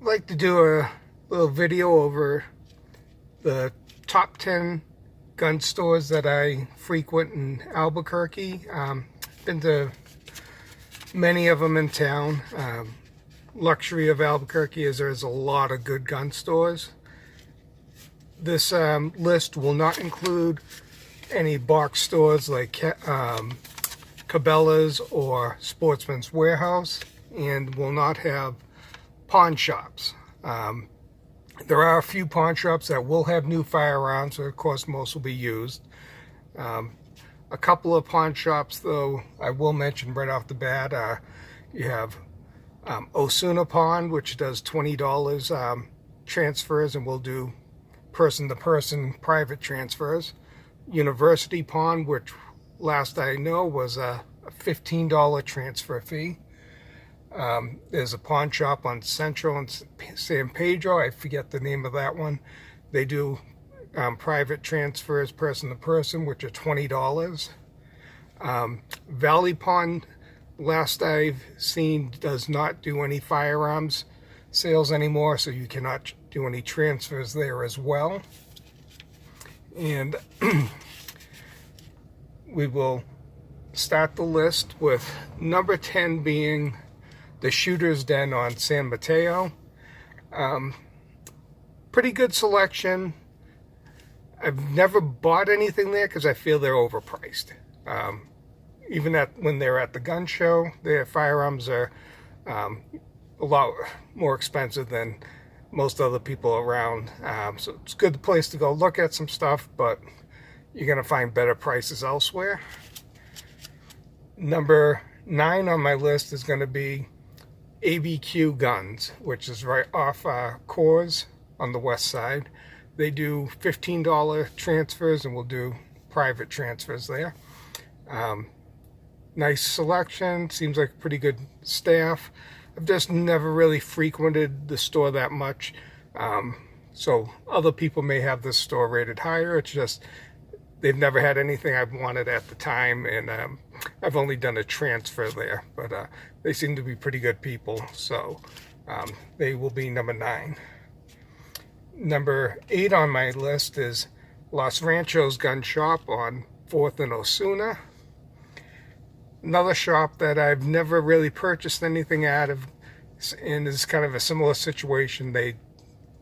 like to do a little video over the top 10 gun stores that I frequent in Albuquerque. Been to many of them in town. Luxury of Albuquerque is there's a lot of good gun stores. This list will not include any box stores like Cabela's or Sportsman's Warehouse, and will not have pawn shops. There are a few pawn shops that will have new firearms, so of course most will be used. A couple of pawn shops, though, I will mention right off the bat. You have Osuna Pawn, which does $20 transfers and will do person-to-person private transfers. University Pawn, which last I know was a $15 transfer fee. There's a pawn shop on Central and San Pedro. I forget the name of that one. They do private transfers person to person, which are $20. Valley Pawn, last I've seen, does not do any firearms sales anymore, so you cannot do any transfers there as well. And we will start the list with number 10 being the Shooter's Den on San Mateo. Pretty good selection. I've never bought anything there because I feel they're overpriced. Even when they're at the gun show, their firearms are a lot more expensive than most other people around. So it's a good place to go look at some stuff, but you're going to find better prices elsewhere. Number 9 on my list is going to be ABQ Guns, which is right off Coors on the west side. They do $15 transfers and will do private transfers there. Nice selection, seems like a pretty good staff. I've just never really frequented the store that much, so other people may have this store rated higher. It's just they've never had anything I've wanted at the time, and I've only done a transfer there, but they seem to be pretty good people, so they will be number 9. Number 8 on my list is Los Ranchos Gun Shop on 4th and Osuna. Another shop that I've never really purchased anything out of, and is kind of a similar situation. They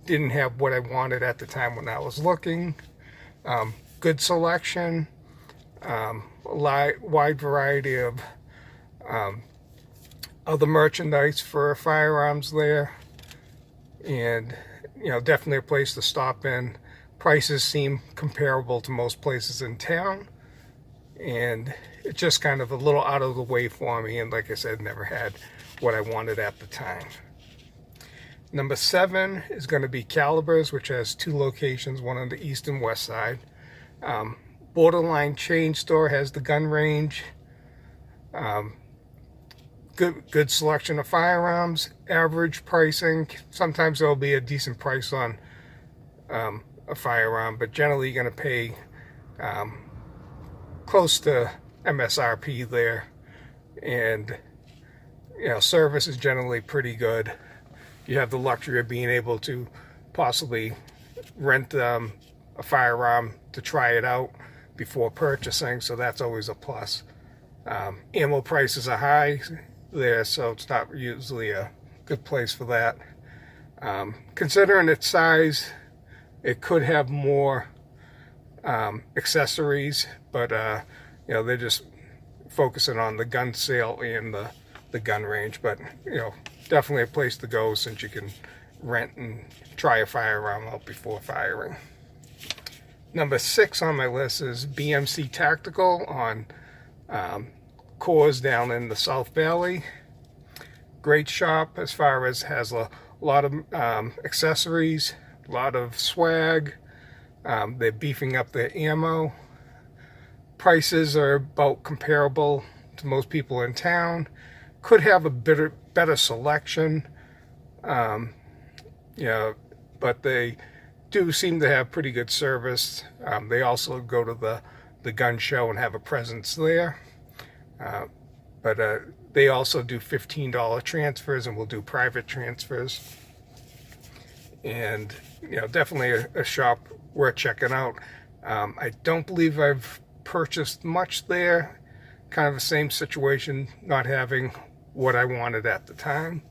didn't have what I wanted at the time when I was looking. Good selection, wide variety of other merchandise for firearms there, and definitely a place to stop in. Prices seem comparable to most places in town, and it's just kind of a little out of the way for me, and like I said, never had what I wanted at the time. Number 7 is going to be Caliber's, which has 2 locations, one on the east and west side. Borderline chain store, has the gun range. Good selection of firearms, average pricing. Sometimes there'll be a decent price on a firearm, but generally you're going to pay close to MSRP there, and service is generally pretty good. You have the luxury of being able to possibly rent a firearm to try it out before purchasing, so that's always a plus. Ammo prices are high there, so it's not usually a good place for that. Considering its size, it could have more accessories, but they're just focusing on the gun sale and the gun range. But definitely a place to go, since you can rent and try a firearm out before firing. Number 6 on my list is BMC Tactical on Coors down in the South Valley. Great shop as far as has a lot of accessories, a lot of swag. They're beefing up their ammo. Prices are about comparable to most people in town. Could have a better selection, but they do seem to have pretty good service. They also go to the gun show and have a presence there. But they also do $15 transfers and will do private transfers. and definitely a shop worth checking out. I don't believe I've purchased much there. Kind of the same situation, not having what I wanted at the time,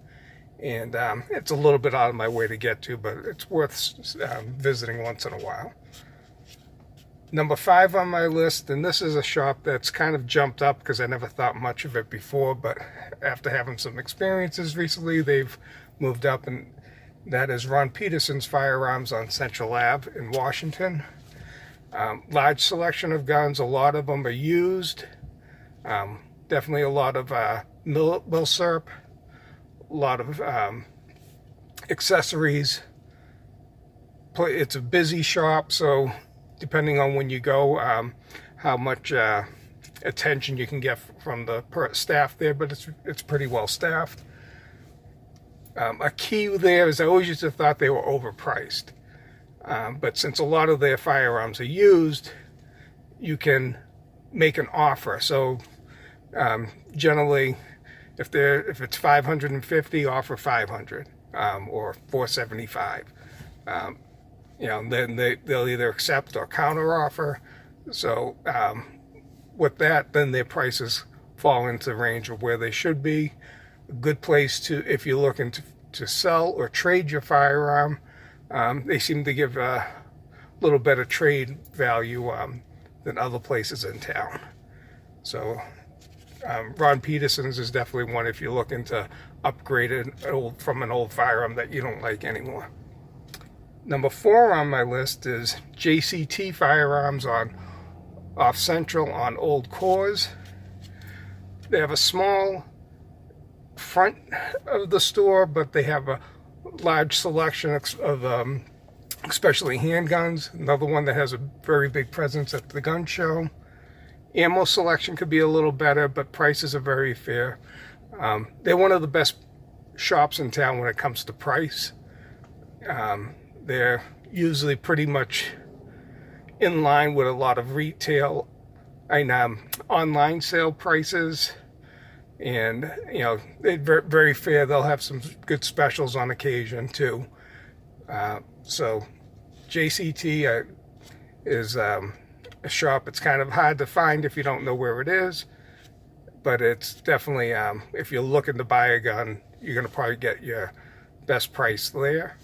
and it's a little bit out of my way to get to, but it's worth visiting once in a while. Number 5 on my list, and this is a shop that's kind of jumped up because I never thought much of it before, but after having some experiences recently, they've moved up, and that is Ron Peterson's Firearms on Central Ave in Washington. Large selection of guns, a lot of them are used. Definitely a lot of milsurp, a lot of accessories. It's a busy shop, so depending on when you go, how much attention you can get from the staff there, but it's pretty well staffed. A key there is I always used to thought they were overpriced. But since a lot of their firearms are used, you can make an offer. So generally, if it's $550, offer $500 or $475. Then they'll either accept or counter offer. So with that, then their prices fall into the range of where they should be. A good place to, if you're looking to sell or trade your firearm. They seem to give a little better trade value than other places in town. So Ron Peterson's is definitely one if you're looking to upgrade it from an old firearm that you don't like anymore. Number 4 on my list is JCT Firearms off Central on Old Coors. They have a small front of the store, but they have a large selection of especially handguns. Another one that has a very big presence at the gun show. Ammo selection could be a little better, but prices are very fair. They're one of the best shops in town when it comes to price. They're usually pretty much in line with a lot of retail and online sale prices. And, they're very fair. They'll have some good specials on occasion, too. So JCT is a shop. It's kind of hard to find if you don't know where it is. But it's definitely, if you're looking to buy a gun, you're going to probably get your best price there.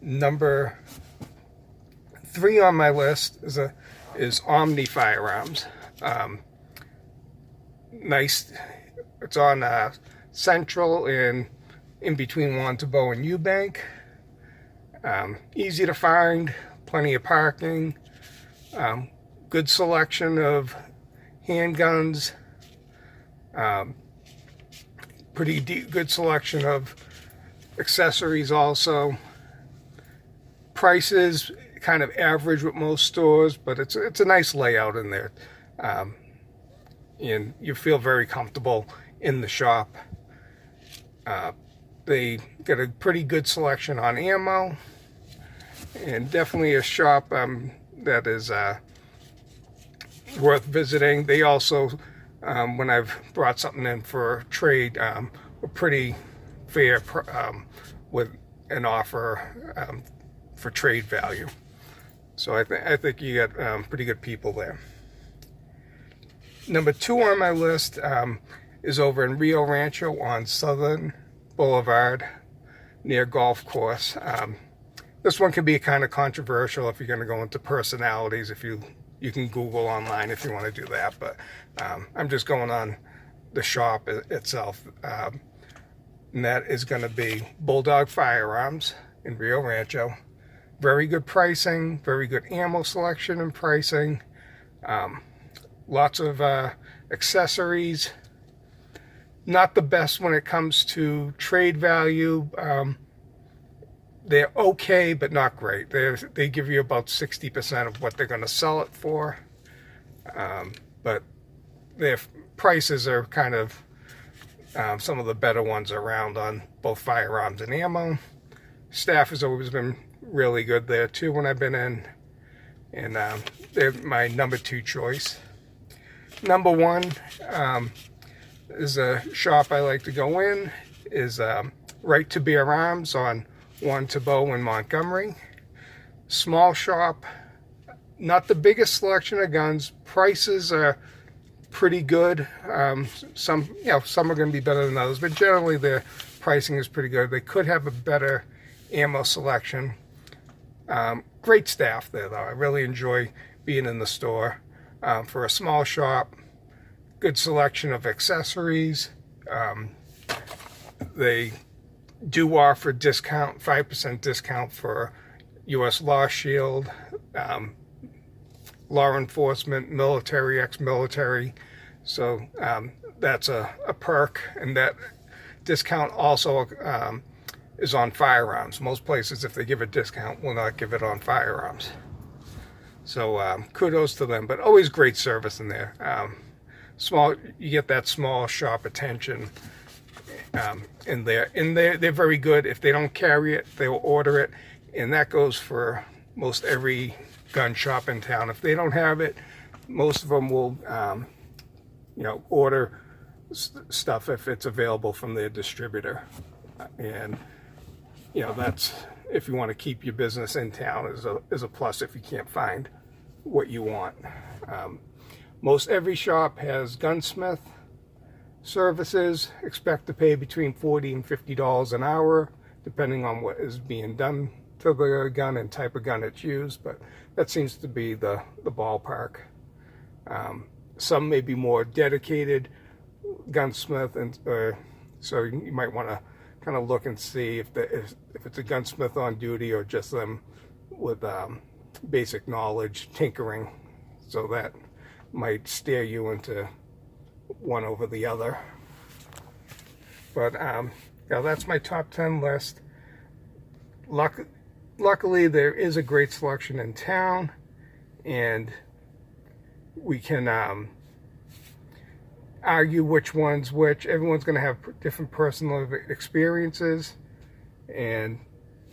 Number 3 on my list is Omni Firearms. Nice. It's on Central and in between Wantabo and Eubank. Easy to find, plenty of parking, good selection of handguns, pretty good selection of accessories also. Prices kind of average with most stores, but it's a nice layout in there. And you feel very comfortable in the shop. They get a pretty good selection on ammo, and definitely a shop that is worth visiting. They also, when I've brought something in for trade, are pretty fair with an offer for trade value. So I think you get pretty good people there. Number 2 on my list is over in Rio Rancho on Southern Boulevard near Golf Course. This one can be kind of controversial if you're going to go into personalities. If you can Google online if you want to do that, but I'm just going on the shop itself. And that is going to be Bulldog Firearms in Rio Rancho. Very good pricing, very good ammo selection and pricing. Lots of accessories. Not the best when it comes to trade value. They're okay, but not great. They give you about 60% of what they're going to sell it for. But their prices are kind of some of the better ones around on both firearms and ammo. Staff has always been really good there too when I've been in. And they're my number 2 choice. Number 1 is a shop I like to go in, is Right to Bear Arms on one to Bow in Montgomery. Small shop, not the biggest selection of guns. Prices are pretty good. Some are going to be better than others, but generally their pricing is pretty good. They could have a better ammo selection. Great staff there, though. I really enjoy being in the store. For a small shop, good selection of accessories. They do offer 5% discount for U.S. Law Shield, law enforcement, military, ex-military. So that's a perk, and that discount also is on firearms. Most places, if they give a discount, will not give it on firearms. So kudos to them, but always great service in there. You get that small shop attention in there. And they're very good. If they don't carry it, they will order it, and that goes for most every gun shop in town. If they don't have it, most of them will, order stuff if it's available from their distributor. And that's, if you want to keep your business in town, is a plus if you can't find what you want. Most every shop has gunsmith services. Expect to pay between $40 and $50 an hour, depending on what is being done to the gun and type of gun it's used, but that seems to be the ballpark. Some may be more dedicated gunsmith, and so you might want to kind of look and see if it's a gunsmith on duty or just them with basic knowledge, tinkering. So that might steer you into one over the other. But that's my top 10 list. Luckily, there is a great selection in town, and we can argue which one's which. Everyone's going to have different personal experiences, and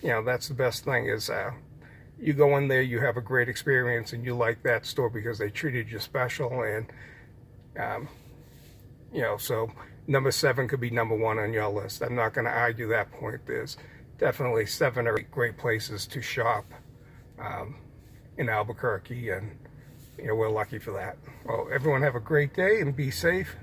that's the best thing is you go in there, you have a great experience, and you like that store because they treated you special. And so number 7 could be number 1 on your list. I'm not going to argue that point. There's definitely 7 or 8 great places to shop in Albuquerque, and we're lucky for that. Well, everyone have a great day and be safe.